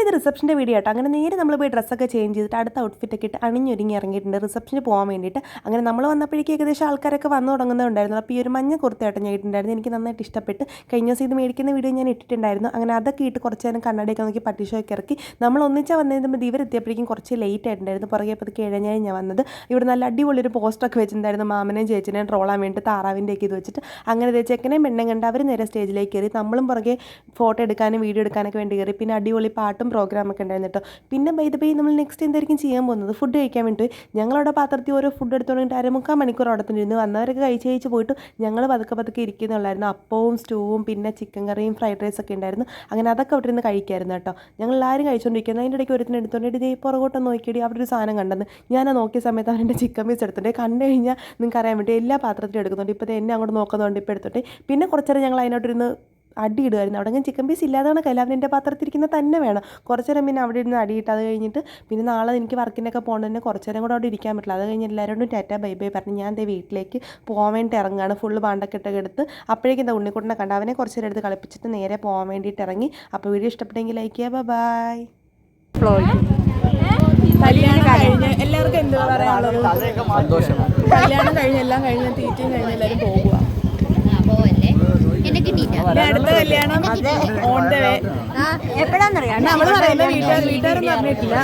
ഇത് റിസപ്ഷൻ്റെ വീഡിയോ ആട്ടോ. അങ്ങനെ നേരെ നമ്മൾ പോയി ഡ്രസ്സൊക്കെ ചേഞ്ച് ചെയ്തിട്ട് അടുത്ത ഔട്ട്ഫിറ്റൊക്കെ ഇട്ട് അണിഞ്ഞൊരുങ്ങി ഇറങ്ങിയിട്ടുണ്ട് റിസപ്ഷന് പോകാൻ വേണ്ടിയിട്ട്. അങ്ങനെ നമ്മൾ വന്നപ്പോഴേക്കും ഏകദേശം ആൾക്കാരൊക്കെ വന്നു തുടങ്ങുന്നുണ്ടായിരുന്നു. അപ്പോൾ ഈ ഒരു മഞ്ഞ കുർത്തയായിട്ട് ഞാൻ ഇട്ടിട്ടുണ്ടായിരുന്നു. എനിക്ക് നന്നായിട്ട് ഇഷ്ടപ്പെട്ട്. കഴിഞ്ഞ ദിവസം ഇത് മേടിക്കുന്ന വീഡിയോ ഞാൻ ഇട്ടിട്ടുണ്ടായിരുന്നു. അങ്ങനെ അതൊക്കെ ഇട്ട് കുറച്ച് നേരം കണ്ണടയൊക്കെ നോക്കി പട്ടിഷോയ്ക്ക് ഇറക്കി. നമ്മൾ ഒന്നിച്ചാൽ വന്നതിന് ഇവരെത്തിയപ്പോഴേക്കും കുറച്ച് ലേറ്റ് ആയിട്ടുണ്ടായിരുന്നു. പുറകെ പതുക്കെ ഇഴഞ്ഞായി ഞാൻ വന്നത്. ഇവിടെ നല്ല അടിപൊളിയൊരു പോസ്റ്ററൊക്കെ വെച്ചിട്ടുണ്ടായിരുന്നു. മാമനെയും ചേച്ചിനെയും ട്രോളാൻ വേണ്ടി താറാവിൻ്റെയൊക്കെ ഇത് വെച്ചിട്ട്. അങ്ങനെ ചെക്കനെയും പെണ്ണും കണ്ട് അവർ നേരെ സ്റ്റേജിലേക്ക് കയറി. നമ്മളും പുറകെ ഫോട്ടോ എടുക്കാനും വീഡിയോ എടുക്കാനൊക്കെ വേണ്ടി കയറി. പിന്നെ അടിപൊളി പാട്ടും പ്രോഗ്രാമൊക്കെ ഉണ്ടായിരുന്നു കേട്ടോ. പിന്നെ നമ്മൾ നെക്സ്റ്റ് എന്തായിരിക്കും ചെയ്യാൻ പോകുന്നത്, ഫുഡ് കഴിക്കാൻ വേണ്ടി ഞങ്ങളവിടെ പാത്രത്തിൽ ഓരോ ഫുഡ് എടുത്തുകൊണ്ടിട്ട് 1/4 മണിക്കൂർ അവിടെ തന്നെ ഇരുന്ന്. വന്നവരൊക്കെ കഴിച്ച് പോയിട്ട് ഞങ്ങൾ പതുക്കെ ഇരിക്കുന്നുള്ളായിരുന്നു. അപ്പവും സ്റ്റൂവും പിന്നെ ചിക്കൻ കറിയും ഫ്രൈഡ് റൈസൊക്കെ ഉണ്ടായിരുന്നു. അങ്ങനെ അതൊക്കെ അവിടെ നിന്ന് കഴിക്കായിരുന്നു കേട്ടോ. ഞങ്ങൾ എല്ലാവരും കഴിച്ചുകൊണ്ടിരിക്കുന്നത്. അതിൻ്റെ ഇടയ്ക്ക് ഒരുത്തിന് എടുത്തുകൊണ്ടിട്ട് ഇതേ പുറകോട്ടൊന്ന് നോക്കിയിട്ട് അവിടെ ഒരു സാധനം കണ്ടെന്ന്. ഞാൻ നോക്കിയ സമയത്ത് അവൻ്റെ ചിക്കൻ പീസ് എടുത്തിട്ട് കണ്ടു കഴിഞ്ഞാൽ നിങ്ങൾക്ക് അറിയാൻ വേണ്ടി എല്ലാ പാത്രത്തിലും എടുക്കുന്നുണ്ട്. ഇപ്പോൾ എന്നെ അങ്ങോട്ട് നോക്കുന്നുണ്ട്. ഇപ്പോൾ എടുത്തിട്ട് പിന്നെ കുറച്ച് നേരം ഞങ്ങൾ അതിനോട്ടിരുന്ന് അടിയിടുമായിരുന്നു. അവിടെ ഞാൻ ചിക്കൻ പീസ് ഇല്ലാതാണ് എല്ലാവരും എൻ്റെ പാത്രത്തിരിക്കുന്നത് തന്നെ വേണം. കുറച്ച് നേരം പിന്നെ അവിടെ ഇരുന്ന് അടിയിട്ട് അത് കഴിഞ്ഞിട്ട് പിന്നെ നാളെ എനിക്ക് വർക്കിനൊക്കെ പോകേണ്ടതിന് കുറച്ച് നേരം കൂടെ അവിടെ ഇരിക്കാൻ പറ്റില്ല. അത് കഴിഞ്ഞ് എല്ലാവരോടും ടാറ്റാ ബൈ ബൈ പറഞ്ഞ് ഞാൻ എൻ്റെ വീട്ടിലേക്ക് പോകാൻ വേണ്ടി ഇറങ്ങുകയാണ്. ഫുള്ള് പാണ്ടൊക്കെ എടുത്ത് അപ്പോഴേക്കും എന്താ ഉണ്ണിക്കുട്ടനെ കണ്ട് അവനെ കുറച്ച് നേരം എടുത്ത് കളിപ്പിച്ചിട്ട് നേരെ പോകാൻ വേണ്ടിയിട്ട് ഇറങ്ങി. അപ്പോൾ വീഡിയോ ഇഷ്ടപ്പെട്ടെങ്കിൽ ലൈക്ക് ചെയ്യുക. ബൈ. കല്യാണം കഴിഞ്ഞ് എല്ലാവർക്കും എന്താ പറയാനുള്ളത്? കല്യാണം കഴിഞ്ഞ് എല്ലാം കഴിഞ്ഞ് തീറ്റയും കഴിഞ്ഞ് എല്ലാവരും പോകുക. അടുത്ത കല്യാണം ഓൺ ദ വേ. എപ്പോഴാന്നറിയാം നമ്മൾ പറയുന്നത് വീട്ടുകാരൊന്നും അറിഞ്ഞിട്ടില്ല.